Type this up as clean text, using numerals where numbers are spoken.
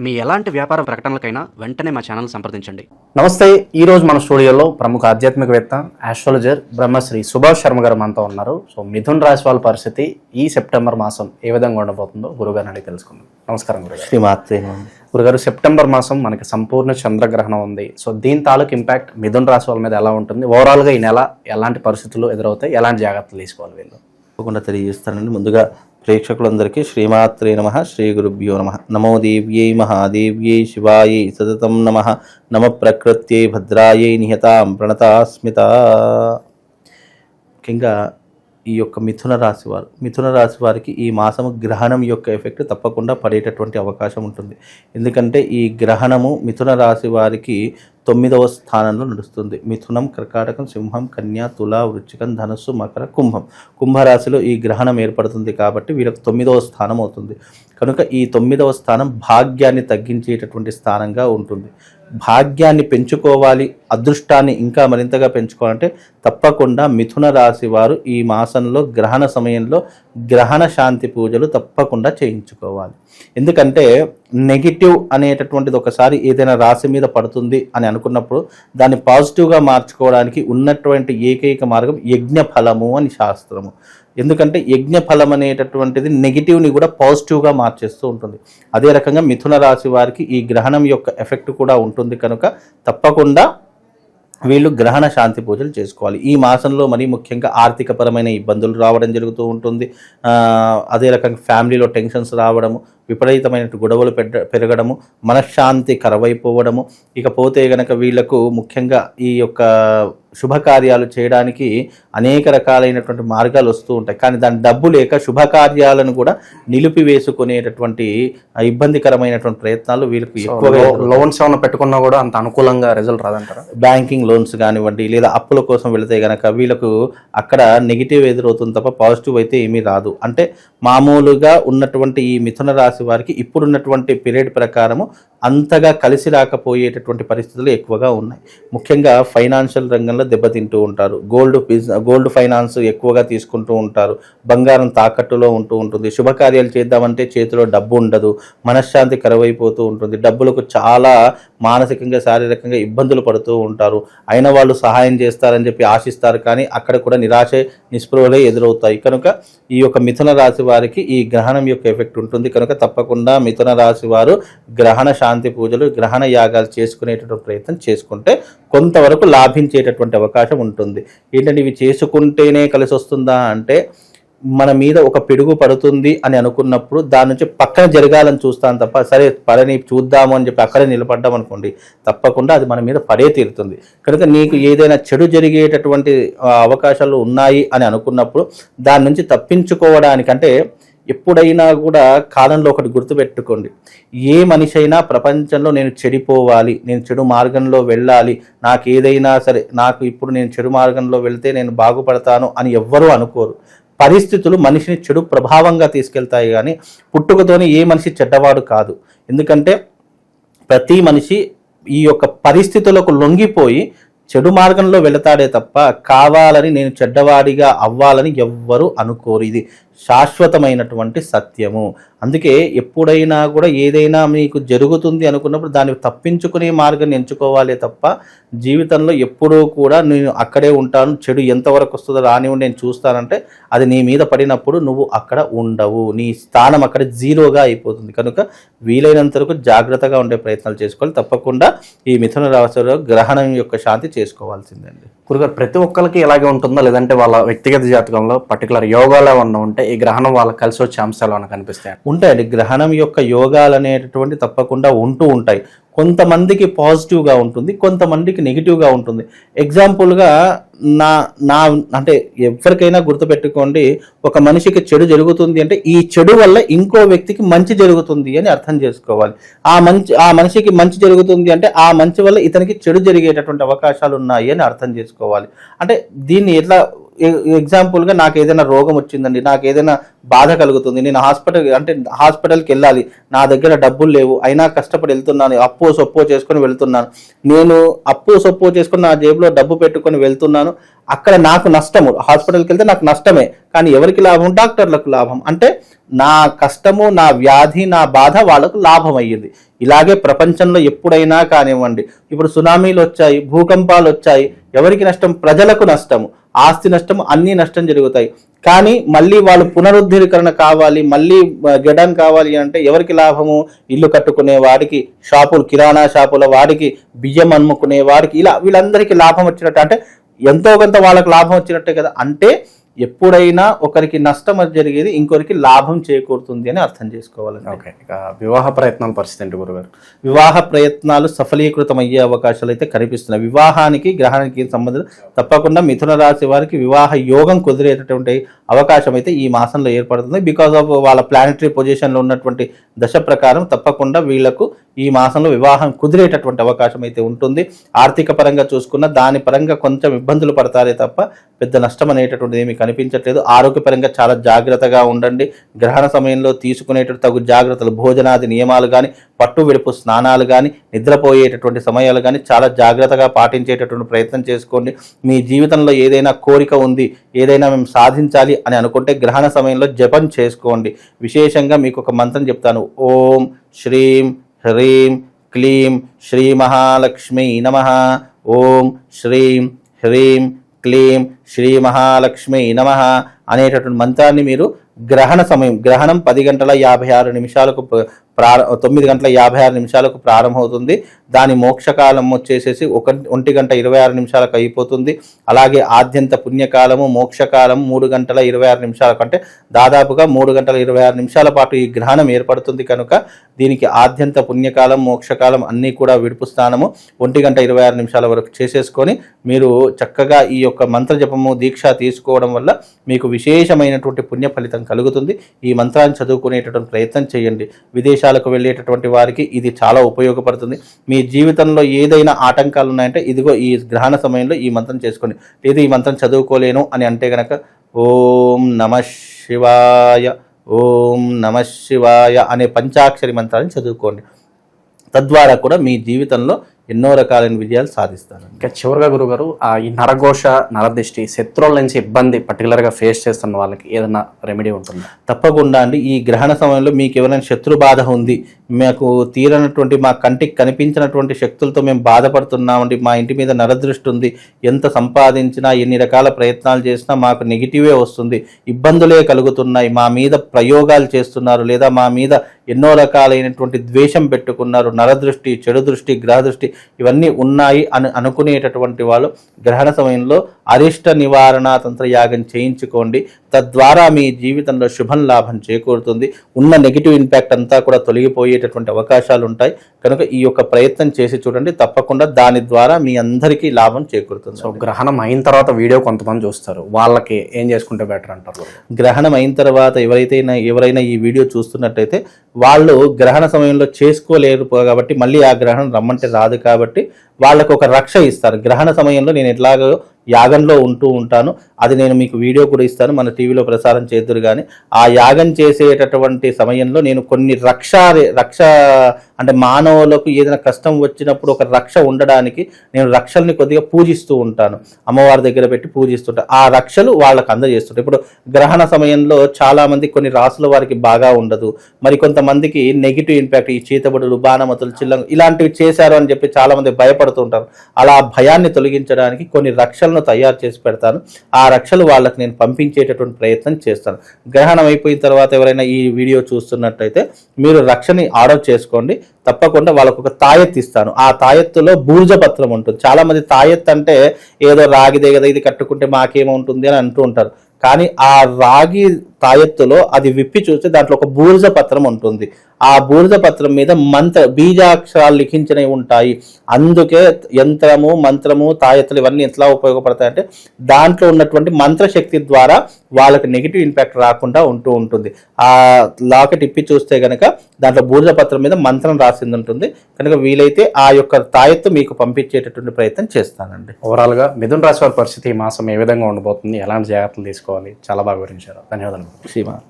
మీ ఎలాంటి వ్యాపార ప్రకటనలకైనా వెంటనే మా ఛానల్ సంప్రదించండి. నమస్తే. ఈరోజు మన స్టూడియోలో ప్రముఖ ఆధ్యాత్మికవేత్త ఆస్ట్రాలజర్ బ్రహ్మశ్రీ సుభాష్ శర్మ గారు మనతో ఉన్నారు. సో మిథున్ రాశి వాళ్ళ పరిస్థితి ఈ సెప్టెంబర్ మాసం ఏ విధంగా ఉండబోతుందో గురుగారిని అడిగి తెలుసుకుందాం. నమస్కారం గురుగారు. శ్రీమాత్రే. గురుగారు, సెప్టెంబర్ మాసం మనకి సంపూర్ణ చంద్రగ్రహణం ఉంది. సో దీని తాలూకు ఇంపాక్ట్ మిథున్ రాశి వాళ్ళ మీద ఎలా ఉంటుంది? ఓవరాల్గా ఈ నెల ఎలాంటి పరిస్థితులు ఎదురవుతాయి? ఎలాంటి జాగ్రత్తలు తీసుకోవాలి వీళ్ళు? తప్పకుండా తెలియజేస్తానండి. ముందుగా ప్రేక్షకులందరికీ శ్రీమాత్రే నమః, శ్రీ గురుభ్యో నమః. నమో దేవ్యై మహాదేవ్యై శివాయై సతతం నమః. నమ ప్రకృత్యై భద్రాయై నిహతాం ప్రణతాస్మిత. ముఖ్యంగా ఈ యొక్క మిథున రాశి వారికి ఈ మాసము గ్రహణం యొక్క ఎఫెక్ట్ తప్పకుండా పడేటటువంటి అవకాశం ఉంటుంది. ఎందుకంటే ఈ గ్రహణము మిథున రాశి వారికి 9వ స్థానంలో నడుస్తుంది. మిథునం, కర్కాటకం, సింహం, కన్య, తుల, వృశ్చికం, ధనుస్సు, మకర, కుంభరాశిలో ఈ గ్రహణం ఏర్పడుతుంది కాబట్టి వీళ్ళకి 9వ స్థానం అవుతుంది. కనుక ఈ 9వ స్థానం భాగ్యాన్ని తగ్గించేటటువంటి స్థానంగా ఉంటుంది. భాగ్యాన్ని పెంచుకోవాలి, అదృష్టాన్ని ఇంకా మరింతగా పెంచుకోవాలంటే తప్పకుండా మిథున రాశి వారు ఈ మాసంలో గ్రహణ సమయంలో గ్రహణ శాంతి పూజలు తప్పకుండా చేయించుకోవాలి. ఎందుకంటే నెగిటివ్ అనేటటువంటిది ఒకసారి ఏదైనా రాశి మీద పడుతుంది అని అనుకున్నప్పుడు దాన్ని పాజిటివ్గా మార్చుకోవడానికి ఉన్నటువంటి ఏకైక మార్గం యజ్ఞ ఫలము అని శాస్త్రము. ఎందుకంటే యజ్ఞ ఫలం అనేటటువంటిది నెగిటివ్ని కూడా పాజిటివ్గా మార్చేస్తూ ఉంటుంది. అదే రకంగా మిథున రాశి వారికి ఈ గ్రహణం యొక్క ఎఫెక్ట్ కూడా ఉంటుంది. కనుక తప్పకుండా వీళ్ళు గ్రహణ శాంతి పూజలు చేసుకోవాలి. ఈ మాసంలో మరీ ముఖ్యంగా ఆర్థికపరమైన ఇబ్బందులు రావడం జరుగుతూ ఉంటుంది. అదే రకంగా ఫ్యామిలీలో టెన్షన్స్ రావడము, విపరీతమైన గొడవలు పెరగడము, మనశ్శాంతి కరవైపోవడము. ఇకపోతే గనక వీళ్లకు ముఖ్యంగా ఈ యొక్క శుభకార్యాలు చేయడానికి అనేక రకాలైనటువంటి మార్గాలు వస్తూ ఉంటాయి. కానీ దాని డబ్బు లేక శుభకార్యాలను కూడా నిలిపివేసుకునేటటువంటి ఇబ్బందికరమైనటువంటి ప్రయత్నాలు వీళ్ళకి ఎక్కువగా. లోన్స్ ఏమైనా పెట్టుకున్నా కూడా అంత అనుకూలంగా రిజల్ట్ రాదంటారా? బ్యాంకింగ్ లోన్స్ కానివ్వండి, లేదా అప్పుల కోసం వెళితే గనక వీళ్ళకు అక్కడ నెగిటివ్ ఎదురవుతుంది తప్ప పాజిటివ్ అయితే ఏమీ రాదు. అంటే మామూలుగా ఉన్నటువంటి ఈ మిథున రాశి వారికి ఇప్పుడున్నటువంటి పీరియడ్ ప్రకారము అంతగా కలిసి రాకపోయేటటువంటి పరిస్థితులు ఎక్కువగా ఉన్నాయి. ముఖ్యంగా ఫైనాన్షియల్ రంగంలో దెబ్బతింటూ ఉంటారు. గోల్డ్ ఫైనాన్స్ ఎక్కువగా తీసుకుంటూ ఉంటారు. బంగారం తాకట్టులో ఉంటూ ఉంటుంది. శుభకార్యాలు చేద్దామంటే చేతిలో డబ్బు ఉండదు. మనశ్శాంతి కరువైపోతూ ఉంటుంది. డబ్బులకు చాలా మానసికంగా శారీరకంగా ఇబ్బందులు పడుతూ ఉంటారు. అయిన వాళ్ళు సహాయం చేస్తారని చెప్పి ఆశిస్తారు, కానీ అక్కడ కూడా నిరాశ నిస్పృహలే ఎదురవుతాయి. కనుక ఈ యొక్క మిథున రాశి వారికి ఈ గ్రహణం యొక్క ఎఫెక్ట్ ఉంటుంది. కనుక తప్పకుండా మిథున రాశి వారు గ్రహణ శాంతి పూజలు, గ్రహణ యాగాలు చేసుకునేటటువంటి ప్రయత్నం చేసుకుంటే కొంతవరకు లాభించేటటువంటి అవకాశం ఉంటుంది. ఏంటంటే ఇవి చేసుకుంటేనే కలిసి వస్తుందా అంటే, మన మీద ఒక పిడుగు పడుతుంది అని అనుకున్నప్పుడు దాని నుంచి పక్కన జరగాలని చూస్తాను తప్ప, సరే పడని చూద్దాము అని చెప్పి అక్కడే నిలబడ్డాం అనుకోండి, తప్పకుండా అది మన మీద పడే తీరుతుంది. కనుక నీకు ఏదైనా చెడు జరిగేటటువంటి అవకాశాలు ఉన్నాయి అని అనుకున్నప్పుడు దాని నుంచి తప్పించుకోవడానికి, అంటే ఎప్పుడైనా కూడా కాలంలో ఒకటి గుర్తుపెట్టుకోండి, ఏ మనిషి అయినా ప్రపంచంలో నేను చెడిపోవాలి, నేను చెడు మార్గంలో వెళ్ళాలి, నాకు ఏదైనా సరే, నాకు ఇప్పుడు నేను చెడు మార్గంలో వెళ్తే నేను బాగుపడతాను అని ఎవ్వరూ అనుకోరు. పరిస్థితులు మనిషిని చెడు ప్రభావంగా తీసుకెళ్తాయి, కానీ పుట్టుకతోనే ఏ మనిషి చెడ్డవాడు కాదు. ఎందుకంటే ప్రతి మనిషి ఈ యొక్క పరిస్థితులకు లొంగిపోయి చెడు మార్గంలో వెళతాడే తప్ప కావాలని నేను చెడ్డవాడిగా అవ్వాలని ఎవ్వరూ అనుకోరు. ఇది శాశ్వతమైనటువంటి సత్యము. అందుకే ఎప్పుడైనా కూడా ఏదైనా మీకు జరుగుతుంది అనుకున్నప్పుడు దాన్ని తప్పించుకునే మార్గాన్ని ఎంచుకోవాలే తప్ప జీవితంలో ఎప్పుడూ కూడా నేను అక్కడే ఉంటాను, చెడు ఎంతవరకు వస్తుందో రానివ్వండి నేను చూస్తానంటే అది నీ మీద పడినప్పుడు నువ్వు అక్కడ ఉండవు, నీ స్థానం అక్కడ జీరోగా అయిపోతుంది. కనుక వీలైనంత వరకు జాగ్రత్తగా ఉండే ప్రయత్నాలు చేసుకోవాలి. తప్పకుండా ఈ మిథున రాశిలో గ్రహణం యొక్క శాంతి చేసుకోవాల్సిందండి. గురుగారు, ప్రతి ఒక్కరికి ఇలాగే ఉంటుందా, లేదంటే వాళ్ళ వ్యక్తిగత జాతకంలో పర్టికులర్ యోగాలు ఏమన్నా ఉంటే ఈ గ్రహణం వాళ్ళకి కలిసి వచ్చే అంశాలు ఏమైనా కనిపిస్తాయి? ఉంటాయండి. గ్రహణం యొక్క యోగాలు అనేటటువంటి తప్పకుండా ఉంటూ ఉంటాయి. కొంతమందికి పాజిటివ్గా ఉంటుంది, కొంతమందికి నెగిటివ్గా ఉంటుంది. ఎగ్జాంపుల్గా నా అంటే ఎవరికైనా గుర్తుపెట్టుకోండి, ఒక మనిషికి చెడు జరుగుతుంది అంటే ఈ చెడు వల్ల ఇంకో వ్యక్తికి మంచి జరుగుతుంది అని అర్థం చేసుకోవాలి. ఆ మనిషికి మంచి జరుగుతుంది అంటే ఆ మంచి వల్ల ఇతనికి చెడు జరిగేటటువంటి అవకాశాలు ఉన్నాయి అని అర్థం చేసుకోవాలి. అంటే దీన్ని ఎట్లా, ఎగ్జాంపుల్గా నాకు ఏదైనా రోగం వచ్చిందండి, నాకు ఏదైనా బాధ కలుగుతుంది, నేను హాస్పిటల్కి వెళ్ళాలి, నా దగ్గర డబ్బులు లేవు, అయినా కష్టపడి వెళ్తున్నాను, అప్పు సొప్పో చేసుకొని వెళ్తున్నాను, నేను అప్పు సొప్పో చేసుకొని నా జేబులో డబ్బు పెట్టుకొని వెళ్తున్నాను, అక్కడ నాకు నష్టము, హాస్పిటల్కి వెళ్తే నాకు నష్టమే, కానీ ఎవరికి లాభం? డాక్టర్లకు లాభం. అంటే నా కష్టము, నా వ్యాధి, నా బాధ వాళ్ళకు లాభం అయ్యింది. ఇలాగే ప్రపంచంలో ఎప్పుడైనా కానివ్వండి, ఇప్పుడు సునామీలు వచ్చాయి, భూకంపాలు వచ్చాయి, ఎవరికి నష్టం? ప్రజలకు నష్టము, ఆస్తి నష్టము, అన్ని నష్టం జరుగుతాయి. కానీ మళ్ళీ వాళ్ళు పునరుద్ధరీకరణ కావాలి, మళ్ళీ గెడం కావాలి అంటే ఎవరికి లాభము? ఇల్లు కట్టుకునే వాడికి, షాపులు, కిరాణా షాపుల వాడికి, బియ్యం అమ్ముకునే వాడికి, ఇలా వీళ్ళందరికీ లాభం వచ్చినట్టు, అంటే ఎంతో కొంత వాళ్ళకి లాభం వచ్చినట్టే కదా. అంటే ఎప్పుడైనా ఒకరికి నష్టం జరిగేది ఇంకొకరికి లాభం చేకూరుతుంది అని అర్థం చేసుకోవాలండి. ఓకే, ఇక వివాహ ప్రయత్నాల పరిస్థితి ఏంటి గురుగారు? వివాహ ప్రయత్నాలు సఫలీకృతం అయ్యే అవకాశాలు అయితే కనిపిస్తున్నాయి. వివాహానికి గ్రహానికి సంబంధం తప్పకుండా మిథున రాశి వారికి వివాహ యోగం కుదిరేటటువంటి అవకాశం అయితే ఈ మాసంలో ఏర్పడుతుంది. బికాస్ ఆఫ్ వాళ్ళ ప్లానటరీ పొజిషన్లో ఉన్నటువంటి దశ ప్రకారం తప్పకుండా వీళ్లకు ఈ మాసంలో వివాహం కుదిరేటటువంటి అవకాశం అయితే ఉంటుంది. ఆర్థిక పరంగా చూసుకున్న దాని పరంగా కొంచెం ఇబ్బందులు పడతారే తప్ప పెద్ద నష్టం అనేటటువంటిది ఏమీ కనిపించట్లేదు. ఆరోగ్యపరంగా చాలా జాగ్రత్తగా ఉండండి. గ్రహణ సమయంలో తీసుకునేటటువంటి తగు జాగ్రత్తలు, భోజనాది నియమాలు కానీ, పట్టు విడుపు స్నానాలు కానీ, నిద్రపోయేటటువంటి సమయాలు కానీ చాలా జాగ్రత్తగా పాటించేటటువంటి ప్రయత్నం చేసుకోండి. మీ జీవితంలో ఏదైనా కోరిక ఉంది, ఏదైనా మేము సాధించాలి అని అనుకుంటే గ్రహణ సమయంలో జపం చేసుకోండి. విశేషంగా మీకు ఒక మంత్రం చెప్తాను. ఓం శ్రీం హ్రీం క్లీం శ్రీ మహాలక్ష్మీ నమః. ఓం శ్రీం హ్రీం క్లీం శ్రీ మహాలక్ష్మీ నమః అనేటటువంటి మంత్రాన్ని మీరు గ్రహణ సమయం, గ్రహణం 10:56 9 గంటల 56 నిమిషాలకు ప్రారంభమవుతుంది. దాని మోక్షకాలం వచ్చేసేసి 1:26 అయిపోతుంది. అలాగే ఆద్యంత పుణ్యకాలము, మోక్షకాలం 3:26 అంటే దాదాపుగా 3:26 పాటు ఈ గ్రహణం ఏర్పడుతుంది. కనుక దీనికి ఆద్యంత పుణ్యకాలం, మోక్షకాలం అన్నీ కూడా విడుపు స్నానము 1:26 వరకు చేసేసుకొని మీరు చక్కగా ఈ యొక్క మంత్ర జపము, దీక్ష తీసుకోవడం వల్ల మీకు విశేషమైనటువంటి పుణ్య ఫలితం కలుగుతుంది. ఈ మంత్రాన్ని చదువుకునేటటువంటి ప్రయత్నం చేయండి. విదేశాలకు వెళ్ళేటటువంటి వారికి ఇది చాలా ఉపయోగపడుతుంది. మీ జీవితంలో ఏదైనా ఆటంకాలు ఉన్నాయంటే ఇదిగో ఈ గ్రహణ సమయంలో ఈ మంత్రం చేసుకోండి. లేదు ఈ మంత్రం చదువుకోలేను అని అంటే గనక ఓం నమః శివాయ, ఓం నమః శివాయ అనే పంచాక్షరి మంత్రాన్ని చదువుకోండి. తద్వారా కూడా మీ జీవితంలో ఎన్నో రకాలైన విజయాలు సాధిస్తారు. ఇంకా చివరిగా గురుగారు, ఈ నరఘోష, నరదిష్టి, శత్రువుల నుంచి ఇబ్బంది పర్టికులర్గా ఫేస్ చేస్తున్న వాళ్ళకి ఏదైనా రెమెడీ ఉంటుందా? తప్పకుండా అండి. ఈ గ్రహణ సమయంలో మీకు ఎవరైనా శత్రు బాధ ఉంది, మాకు తీరనటువంటి, మా కంటికి కనిపించినటువంటి శక్తులతో మేము బాధపడుతున్నామండి, మా ఇంటి మీద నరదృష్టి ఉంది, ఎంత సంపాదించినా ఎన్ని రకాల ప్రయత్నాలు చేసినా మాకు నెగిటివే వస్తుంది, ఇబ్బందులే కలుగుతున్నాయి, మా మీద ప్రయోగాలు చేస్తున్నారు, లేదా మా మీద ఎన్నో రకాలైనటువంటి ద్వేషం పెట్టుకున్నారు, నరదృష్టి, చెడు దృష్టి, గ్రహ దృష్టి ఇవన్నీ ఉన్నాయి అని అనుకునేటటువంటి వాళ్ళు గ్రహణ సమయంలో అరిష్ట నివారణ తంత్ర యాగం చేయించుకోండి. తద్వారా మీ జీవితంలో శుభం లాభం చేకూరుతుంది. ఉన్న నెగిటివ్ ఇంపాక్ట్ అంతా కూడా తొలగిపోయేటటువంటి అవకాశాలు ఉంటాయి. కనుక ఈ యొక్క ప్రయత్నం చేసి చూడండి. తప్పకుండా దాని ద్వారా మీ అందరికీ లాభం చేకూరుతుంది. సో గ్రహణం అయిన తర్వాత వీడియో కొంతమంది చూస్తారు, వాళ్ళకి ఏం చేసుకుంటే బెటర్ అంటారు? గ్రహణం అయిన తర్వాత ఎవరైనా ఈ వీడియో చూస్తున్నట్టయితే వాళ్ళు గ్రహణ సమయంలో చేసుకోలేరు కాబట్టి, మళ్ళీ ఆ గ్రహణం రమ్మంటే రాదు కాబట్టి వాళ్ళకు ఒక రక్ష ఇస్తారు. గ్రహణ సమయంలో నేను ఎట్లాగో యాగంలో ఉంటూ ఉంటాను, అది నేను మీకు వీడియో కూడా ఇస్తాను, మన టీవీలో ప్రసారం చేద్దురు. కానీ ఆ యాగం చేసేటటువంటి సమయంలో నేను కొన్ని రక్ష అంటే మానవులకు ఏదైనా కష్టం వచ్చినప్పుడు ఒక రక్ష ఉండడానికి నేను రక్షల్ని కొద్దిగా పూజిస్తూ ఉంటాను, అమ్మవారి దగ్గర పెట్టి పూజిస్తుంటాను. ఆ రక్షలు వాళ్ళకు అందజేస్తుంటాను. ఇప్పుడు గ్రహణ సమయంలో చాలామంది కొన్ని రాసుల వారికి బాగా ఉండదు, మరి కొంతమందికి నెగిటివ్ ఇంపాక్ట్, ఈ చీతబడులు, బాణమతులు, చిల్లంగు ఇలాంటివి చేశారు అని చెప్పి చాలామంది భయపడుతుంటారు. అలా భయాన్ని తొలగించడానికి కొన్ని రక్షలను తయారు చేసి పెడతాను. ఆ రక్షలు వాళ్ళకి నేను పంపించేటటువంటి ప్రయత్నం చేస్తాను. గ్రహణం అయిపోయిన తర్వాత ఎవరైనా ఈ వీడియో చూస్తున్నట్టయితే మీరు రక్షని ఆర్డర్ చేసుకోండి. తప్పకుండా వాళ్ళకు ఒక తాయెత్తు ఇస్తాను. ఆ తాయెత్తులో బూర్జపత్రం ఉంటుంది. చాలా మంది తాయెత్తు అంటే ఏదో రాగిదే కదా, ఇది కట్టుకుంటే మాకేముంటుంది అని అంటూ ఉంటారు. కానీ ఆ రాగి తాయెత్తులో అది విప్పి చూస్తే దాంట్లో ఒక బూర్జ పత్రం ఉంటుంది. ఆ బూర్జ పత్రం మీద బీజాక్షరాలు లిఖించినవి ఉంటాయి. అందుకే యంత్రము, మంత్రము, తాయెత్తులు ఇవన్నీ ఎట్లా ఉపయోగపడతాయంటే దాంట్లో ఉన్నటువంటి మంత్రశక్తి ద్వారా వాళ్ళకి నెగిటివ్ ఇంపాక్ట్ రాకుండా ఉంటుంది. ఆ లాకెట్ ఇప్పి చూస్తే కనుక దాంట్లో బూర్జ పత్రం మీద మంత్రం రాసింది ఉంటుంది. కనుక వీలైతే ఆ యొక్క తాయెత్తు మీకు పంపించేటటువంటి ప్రయత్నం చేస్తానండి. ఓవరాల్గా మిథున రాశి వారి పరిస్థితి ఈ మాసం ఏ విధంగా ఉండబోతుంది, ఎలాంటి జాగ్రత్తలు తీసుకోవాలి, చాలా బాగా వివరించారు. ధన్యవాదాలు. శ్రీమాన్.